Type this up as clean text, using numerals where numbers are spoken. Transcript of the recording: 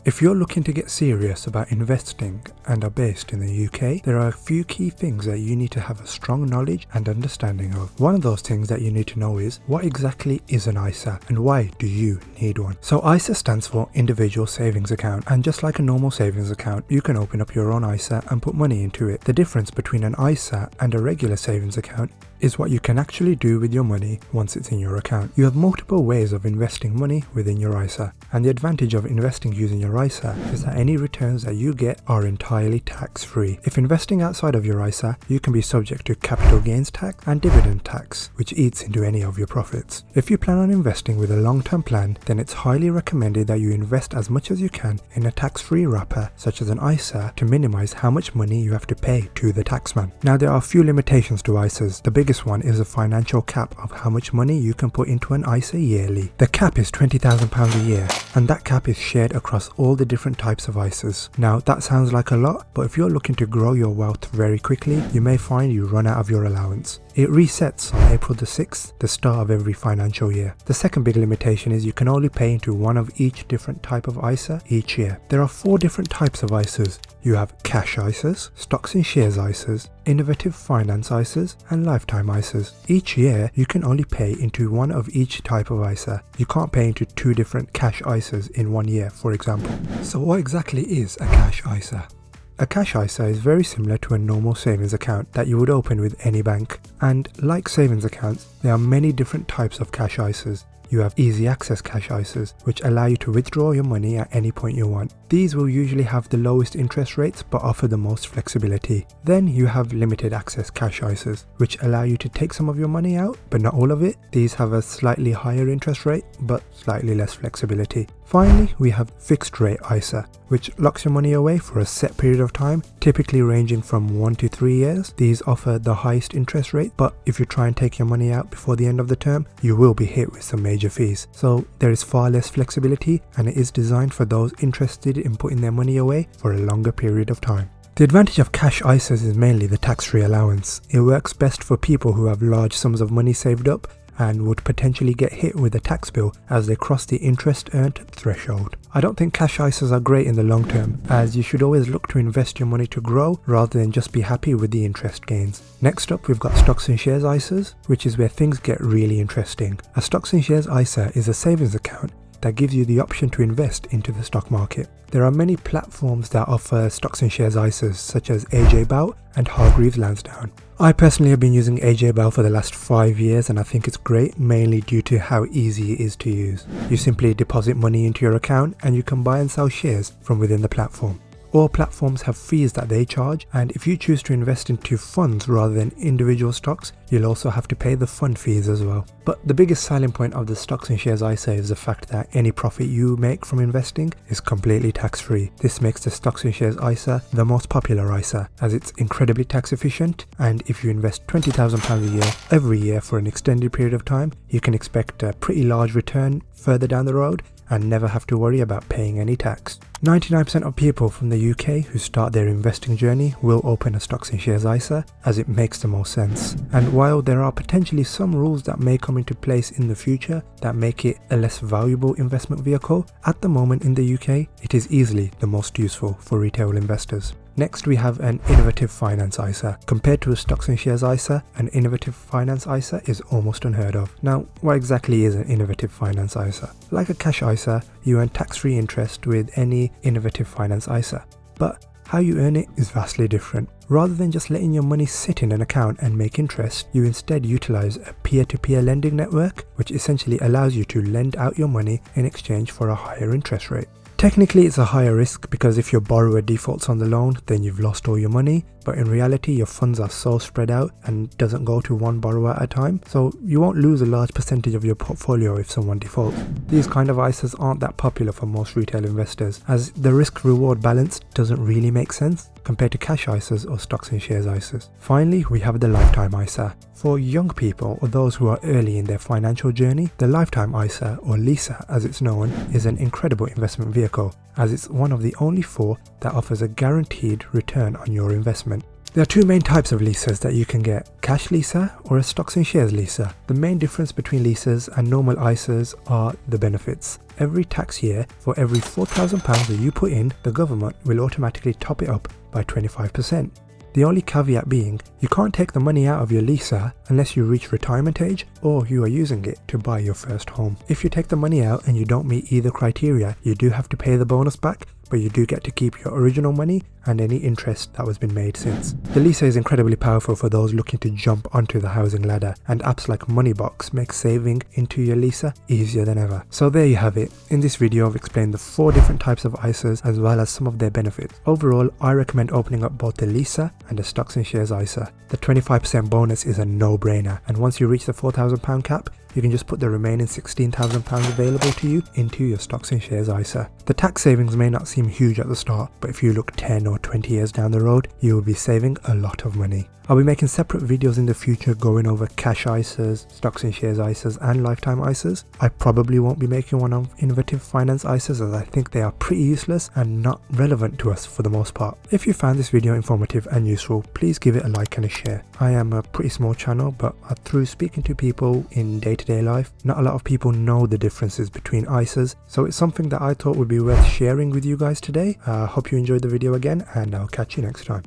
If you're looking to get serious about investing and are based in the UK, there are a few key things that you need to have a strong knowledge and understanding of. One of those things that you need to know is, what exactly is an ISA and why do you need one? So ISA stands for Individual Savings Account, and just like a normal savings account, you can open up your own ISA and put money into it. The difference between an ISA and a regular savings account is what you can actually do with your money once it's in your account. You have multiple ways of investing money within your ISA, and the advantage of investing using your ISA is that any returns that you get are entirely tax-free. If investing outside of your ISA, you can be subject to capital gains tax and dividend tax, which eats into any of your profits. If you plan on investing with a long-term plan, then it's highly recommended that you invest as much as you can in a tax-free wrapper such as an ISA to minimize how much money you have to pay to the taxman. Now, there are a few limitations to ISAs. The biggest one is a financial cap of how much money you can put into an ISA yearly. The cap is £20,000 a year, and that cap is shared across all the different types of ISAs. Now, that sounds like a lot, but if you're looking to grow your wealth very quickly, you may find you run out of your allowance. It resets on April the 6th, the start of every financial year. The second big limitation is you can only pay into one of each different type of ISA each year. There are 4 different types of ISAs. You have cash ISAs, stocks and shares ISAs, innovative finance ISAs, and lifetime ISAs. Each year, you can only pay into one of each type of ISA. You can't pay into 2 different cash ISAs in 1 year, for example. So what exactly is a cash ISA? A cash ISA is very similar to a normal savings account that you would open with any bank. And like savings accounts, there are many different types of cash ISAs. You have easy access cash ISAs, which allow you to withdraw your money at any point you want. These will usually have the lowest interest rates but offer the most flexibility. Then you have limited access cash ISAs, which allow you to take some of your money out, but not all of it. These have a slightly higher interest rate but slightly less flexibility. Finally, we have fixed rate ISA, which locks your money away for a set period of time, typically ranging from 1 to 3 years. These offer the highest interest rate, but if you try and take your money out before the end of the term, you will be hit with some major fees. So there is far less flexibility, and it is designed for those interested in putting their money away for a longer period of time. The advantage of cash ISAs is mainly the tax-free allowance. It works best for people who have large sums of money saved up and would potentially get hit with a tax bill as they cross the interest earned threshold. I don't think cash ISAs are great in the long term, as you should always look to invest your money to grow rather than just be happy with the interest gains. Next up, we've got stocks and shares ISAs, which is where things get really interesting. A stocks and shares ISA is a savings account that gives you the option to invest into the stock market. There are many platforms that offer stocks and shares ISAs, such as AJ Bell and Hargreaves Lansdown. I personally have been using AJ Bell for the last 5 years, and I think it's great, mainly due to how easy it is to use. You simply deposit money into your account and you can buy and sell shares from within the platform. All platforms have fees that they charge, and if you choose to invest into funds rather than individual stocks, you'll also have to pay the fund fees as well. But the biggest selling point of the stocks and shares ISA is the fact that any profit you make from investing is completely tax-free. This makes the stocks and shares ISA the most popular ISA, as it's incredibly tax efficient, and if you invest £20,000 a year every year for an extended period of time, you can expect a pretty large return further down the road and never have to worry about paying any tax. 99% of people from the UK who start their investing journey will open a stocks and shares ISA, as it makes the most sense. And while there are potentially some rules that may come into place in the future that make it a less valuable investment vehicle, at the moment in the UK, it is easily the most useful for retail investors. Next, we have an innovative finance ISA. Compared to a stocks and shares ISA, an innovative finance ISA is almost unheard of. Now, what exactly is an innovative finance ISA? Like a cash ISA, you earn tax-free interest with any innovative finance ISA. But how you earn it is vastly different. Rather than just letting your money sit in an account and make interest, you instead utilize a peer-to-peer lending network, which essentially allows you to lend out your money in exchange for a higher interest rate. Technically, it's a higher risk because if your borrower defaults on the loan, then you've lost all your money. But in reality, your funds are so spread out and doesn't go to one borrower at a time, so you won't lose a large percentage of your portfolio if someone defaults. These kind of ISAs aren't that popular for most retail investors, as the risk-reward balance doesn't really make sense compared to cash ISAs or stocks and shares ISAs. Finally, we have the lifetime ISA. For young people or those who are early in their financial journey, the lifetime ISA, or LISA as it's known, is an incredible investment vehicle, as it's one of the only 4 that offers a guaranteed return on your investment. There are two main types of leases that you can get, cash leaser or a stocks and shares leaser. The main difference between leases and normal ISAs are the benefits. Every tax year, for every £4,000 that you put in, the government will automatically top it up by 25%. The only caveat being, you can't take the money out of your leaser unless you reach retirement age or you are using it to buy your first home. If you take the money out and you don't meet either criteria, you do have to pay the bonus back, but you do get to keep your original money and any interest that was been made since. The leaser is incredibly powerful for those looking to jump onto the housing ladder, and apps like Moneybox make saving into your leaser easier than ever. So there you have it. In this video I've explained the 4 different types of ISAs as well as some of their benefits. Overall, I recommend opening up both the leaser and the stocks and shares ISA. The 25% bonus is a no-brainer, and once you reach the £4,000 cap, you can just put the remaining £16,000 available to you into your stocks and shares ISA. The tax savings may not seem huge at the start, but if you look 10 or 20 years down the road, you will be saving a lot of money. I'll be making separate videos in the future going over cash ISAs, stocks and shares ISAs and lifetime ISAs. I probably won't be making one on innovative finance ISAs as I think they are pretty useless and not relevant to us for the most part. If you found this video informative and useful, please give it a like and a share. I am a pretty small channel, but through speaking to people in day-to-day life, not a lot of people know the differences between ISAs, so it's something that I thought would be worth sharing with you guys today. Hope you enjoyed the video again, and I'll catch you next time.